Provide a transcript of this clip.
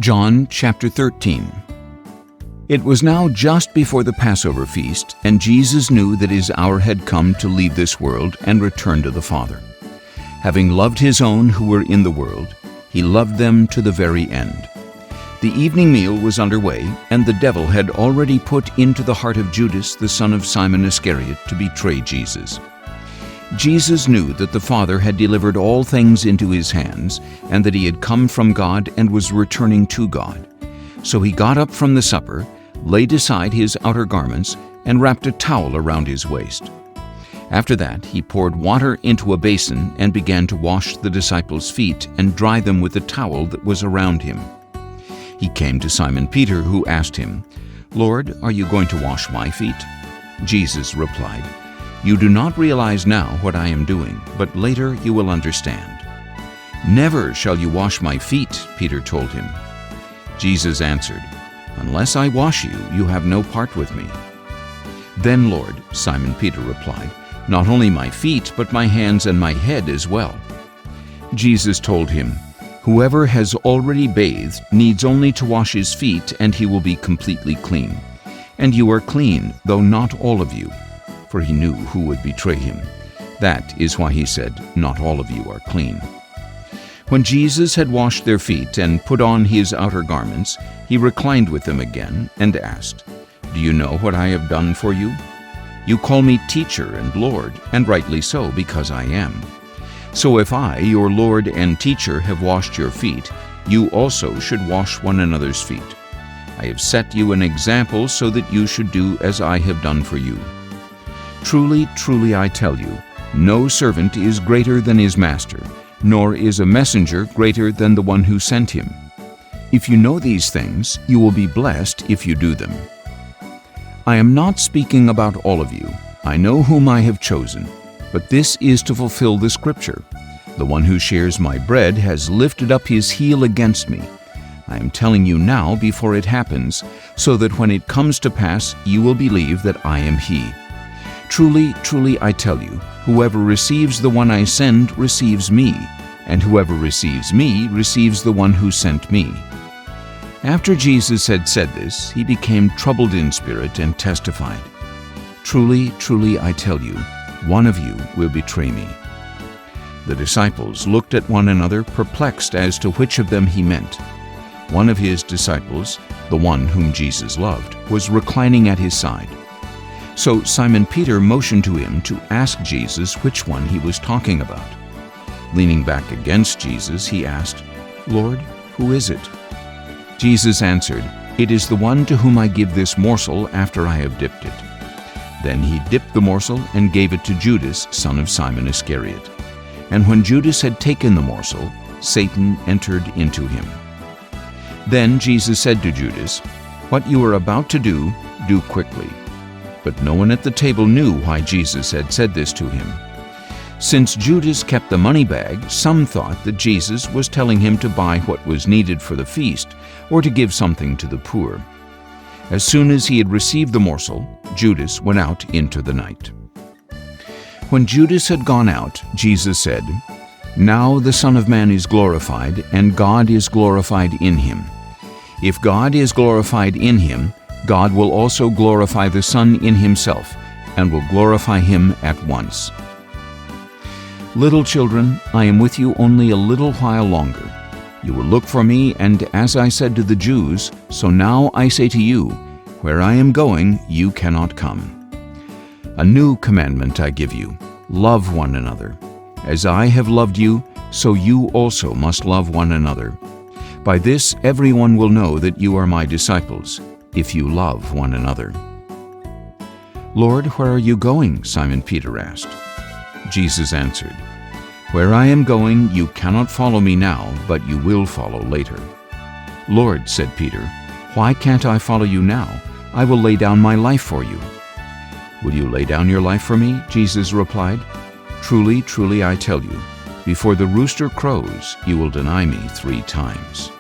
John chapter 13. It was now just before the Passover feast, and Jesus knew that his hour had come to leave this world and return to the Father. Having loved his own who were in the world, he loved them to the very end. The evening meal was underway, and the devil had already put into the heart of Judas, the son of Simon Iscariot, to betray Jesus. Jesus knew that the Father had delivered all things into his hands, and that he had come from God and was returning to God. So he got up from the supper, laid aside his outer garments, and wrapped a towel around his waist. After that, he poured water into a basin and began to wash the disciples' feet and dry them with the towel that was around him. He came to Simon Peter, who asked him, "Lord, are you going to wash my feet?" Jesus replied, "You do not realize now what I am doing, but later you will understand." "Never shall you wash my feet," Peter told him. Jesus answered, "Unless I wash you, you have no part with me." "Then, Lord," Simon Peter replied, "not only my feet, but my hands and my head as well." Jesus told him, "Whoever has already bathed needs only to wash his feet, and he will be completely clean. And you are clean, though not all of you." For he knew who would betray him. That is why he said, "Not all of you are clean." When Jesus had washed their feet and put on his outer garments, he reclined with them again and asked, "Do you know what I have done for you? You call me teacher and Lord, and rightly so, because I am. So if I, your Lord and teacher, have washed your feet, you also should wash one another's feet. I have set you an example so that you should do as I have done for you. Truly, truly, I tell you, no servant is greater than his master, nor is a messenger greater than the one who sent him. If you know these things, you will be blessed if you do them. I am not speaking about all of you. I know whom I have chosen, but this is to fulfill the scripture. The one who shares my bread has lifted up his heel against me. I am telling you now before it happens, so that when it comes to pass, you will believe that I am he. Truly, truly, I tell you, whoever receives the one I send receives me, and whoever receives me receives the one who sent me." After Jesus had said this, he became troubled in spirit and testified, "Truly, truly, I tell you, one of you will betray me." The disciples looked at one another, perplexed as to which of them he meant. One of his disciples, the one whom Jesus loved, was reclining at his side. So Simon Peter motioned to him to ask Jesus which one he was talking about. Leaning back against Jesus, he asked, "Lord, who is it?" Jesus answered, "It is the one to whom I give this morsel after I have dipped it." Then he dipped the morsel and gave it to Judas, son of Simon Iscariot. And when Judas had taken the morsel, Satan entered into him. Then Jesus said to Judas, "What you are about to do, do quickly." But no one at the table knew why Jesus had said this to him. Since Judas kept the money bag, some thought that Jesus was telling him to buy what was needed for the feast, or to give something to the poor. As soon as he had received the morsel, Judas went out into the night. When Judas had gone out, Jesus said, "Now the Son of Man is glorified, and God is glorified in him. If God is glorified in him, God will also glorify the Son in himself, and will glorify him at once. Little children, I am with you only a little while longer. You will look for me, and as I said to the Jews, so now I say to you, where I am going, you cannot come. A new commandment I give you, love one another. As I have loved you, so you also must love one another. By this everyone will know that you are my disciples, if you love one another." "Lord, where are you going?" Simon Peter asked. Jesus answered, "Where I am going, you cannot follow me now, but you will follow later." "Lord," said Peter, "why can't I follow you now? I will lay down my life for you." "Will you lay down your life for me?" Jesus replied. "Truly, truly, I tell you, before the rooster crows, you will deny me 3 times.